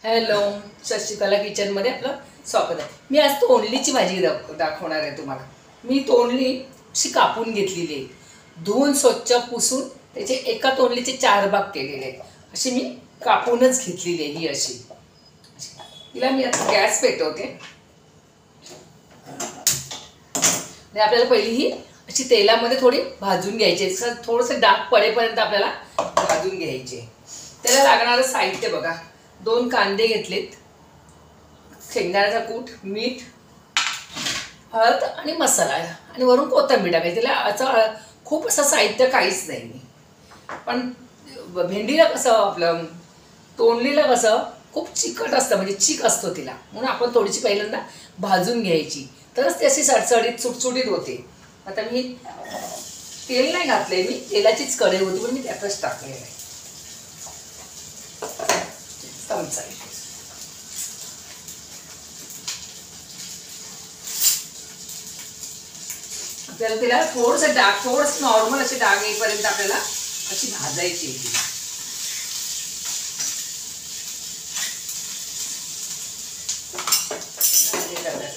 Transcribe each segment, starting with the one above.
Hello, Shashikala किचनमध्ये आपलं स्वागत आहे. मी आज तोंडलीची भाजी दाखवणार आहे तुम्हाला. मी तोंडली अशी कापून घेतलेली आहे, धुवून स्वच्छ पुसून त्याचे एका तोंडलीचे 4 भाग केलेले आहेत. अशी मी कापूनच घेतलेली आहे ही अशी. तिला मी आता गॅस पेटवते आणि आपल्याला पहिली ही अशी तेलामध्ये थोडी भाजून घ्यायची. थोडंसं डाग पडेपर्यंत आपल्याला भाजून घ्यायचे. त्याला लागणारं साहित्य बघा, 2 कांदे घेतलेत, शेंगदाण्याचा कूट, मीठ, हळद आणि मसाला आणि वरून कोथिंबीर टाकायची. त्याला असं खूप असं साहित्य काहीच नाही. पण भेंडीला कसं आपलं तोंडलीला कसं खूप चिकट असतं, म्हणजे चीक असतो तिला, म्हणून आपण थोडीशी पहिल्यांदा भाजून घ्यायची, तरच ती अशी सडसडीत सुटसुटीत होते. आता मी तेल नाही घातलंय, मी तेलाचीच कढई होती पण मी त्यातच टाकलेलं आहे. चमचा आपल्याला तिला थोडंसं नॉर्मल असे डाग येईपर्यंत आपल्याला अशी भाजायची आहे.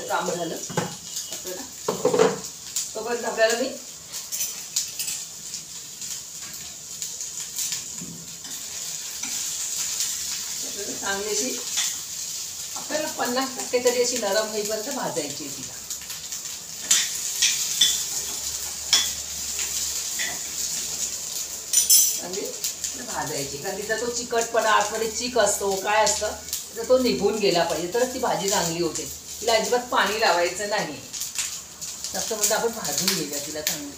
काम झालं आपल्याला तोपर्यंत आपल्याला मी चांगलीशी आपल्याला 50% तरी अशी नरम होईपर्यंत भाजायची आहे तिला. चांगली भाजायची, कारण तिचा तो चिकटपणा, आतमध्ये चीक असतो, काय असतं तर तो निघून गेला पाहिजे, तरच ती भाजी चांगली होते. तिला अजिबात पाणी लावायचं नाही. जास्त म्हणजे आपण भाजून घेऊया तिला चांगली.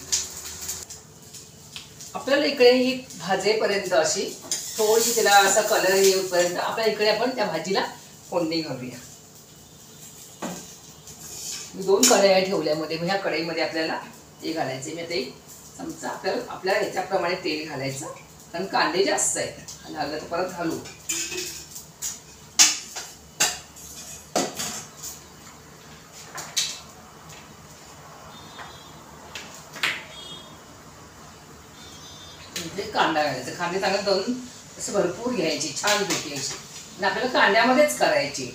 आपल्याला इकडे ही भाजेपर्यंत अशी थोडीशी तिला असा कलर येऊपर्यंत आपल्या इकडे आपण त्या भाजीला फोडणी घालूया. मी 2 कढया ठेवल्यामध्ये, ह्या कढईमध्ये आपल्याला ते घालायचे. मी आता एक चमचा आपल्याला ह्याच्याप्रमाणे तेल घालायचं, कारण कांदे जास्त आहेत. लागलं तर परत घालू. कांदा घालायचा. कांदे चांगले तळून असं भरपूर घ्यायची, छान भेटी यायची आणि आपल्याला कांद्यामध्येच करायची.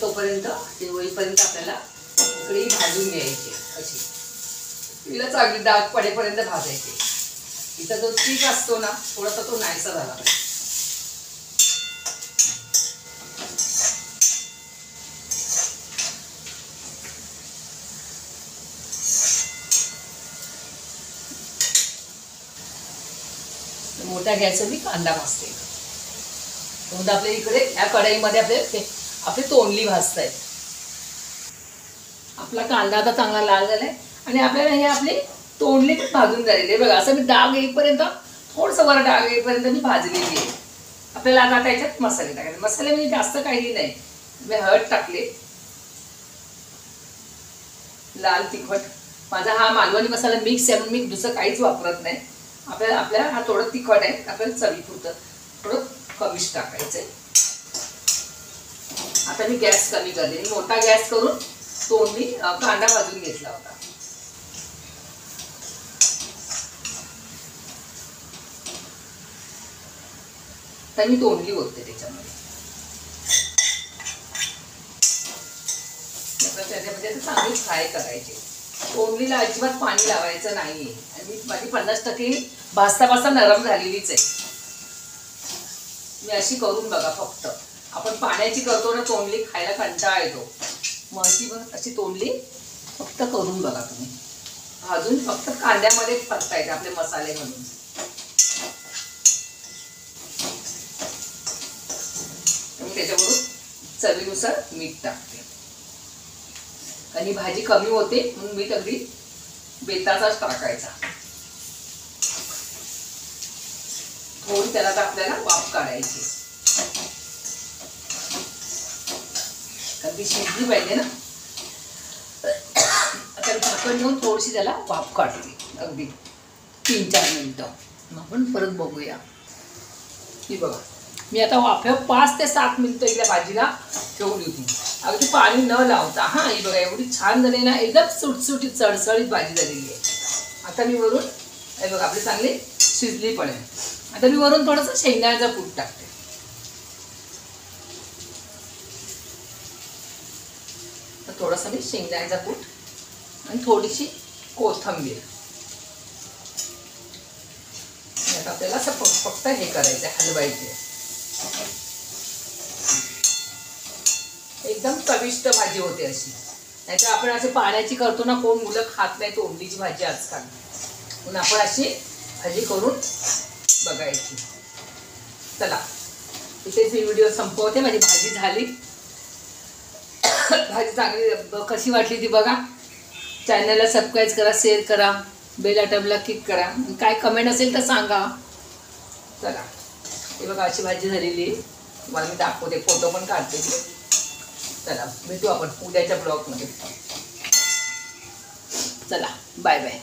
तोपर्यंत ते होईपर्यंत आपल्याला इकडे भाजून घ्यायची अशी. तिला चांगली डाग पडेपर्यंत भाजायची. तिचा जो चीक असतो ना थोडासा, तो नाहीसा झाला पाहिजे. मोठ्या गॅसवर मी कांदा भाजते. म्हणजे आपल्या इकडे या कढईमध्ये आपली तोंडली भाजतायत. आपला कांदा आता चांगला लाल झालाय आणि आपल्याला हे आपली तोंडली पण भाजून झालेली आहे बघा. असं मी डाग येईपर्यंत, थोडंसं वर डाग येईपर्यंत मी भाजलेली आहे. आपल्याला आता त्याच्यात मसाले टाकायचे. मसाले म्हणजे जास्त काही नाही. मी हळद टाकले, लाल तिखट, माझा हा मालवणी मसाला मिक्स आहे, मी दुसरं काहीच वापरत नाही. आपल्याला हा थोडं तिखट आहे, आपल्याला चवीपुरतं थोडं कमीच टाकायचंय. आता मी गॅस कमी करते. मोठा गॅस करून तोंडली कांदा भाजून घेतला होता. तर मी तोंडली ओतते त्याच्यामध्ये. त्याच्यामध्ये चांगली फ्राय करायची. तोंडलीला अजिबात पाणी लावायचं नाही. आणि माझी 50% भाजता नरम झालेलीच आहे. मी अशी करून बघा. फक्त आपण पाण्याची करतो ना तोंडली, खायला कंटाळा येतो. मग अशी तोंडली फक्त करून बघा तुम्ही. भाजून फक्त कांद्यामध्ये परतायचे आपले मसाले घालून. त्याच्यावरून चवीनुसार मीठ टाकते. आणि भाजी कमी होते म्हणून मीठ अगदी बेताचाच टाकायचा. थोडी त्याला आता आपल्याला वाफ काढायची, अगदी शिजली पाहिजे ना. आता झाकण घेऊन थोडीशी त्याला वाफ काढते, अगदी 3-4 मिनिटं. आपण परत बघूया. ही बघा, मी आता वाफेवर 5 ते 7 मिनिटं इकडे भाजीला ठेवली होती, अगदी पाणी न लावता. हा, ही बघा एवढी छान झाली ना, एकदम सुटसुटीत चढचढीत भाजी झालेली आहे. आता मी वरून हे बघा आपली चांगली शिजली पण आहे. आता मी वरून थोडंसं शेंगदाण्याचं कूट टाकते. तर थोडंसं मी शेंगदाण्याचा कूट आणि थोडीशी कोथिंबीर. आता आपल्याला असं फक्त हे करायचं, हलवायचे. एकदम चविष्ट भाजी होते अशी. नाहीतर आपण असे पाण्याची करतो ना, कोण मुलं खात नाही तोंडलीची भाजी आजकाल, म्हणून आपण अशी भाजी करून बघायची. चला इथेच मी व्हिडिओ संपवते. माझी भाजी झाली. भाजी चांगली कशी वाटली ती बघा. चॅनलला सबस्क्राईब करा, शेअर करा, बेल आयकॉनला क्लिक करा. काय कमेंट असेल तर सांगा. चला हे बघा अशी भाजी झालेली. तुम्हाला मी दाखवते, फोटो पण काढते. चला भेटू आपण उद्याच्या ब्लॉगमध्ये. चला बाय बाय.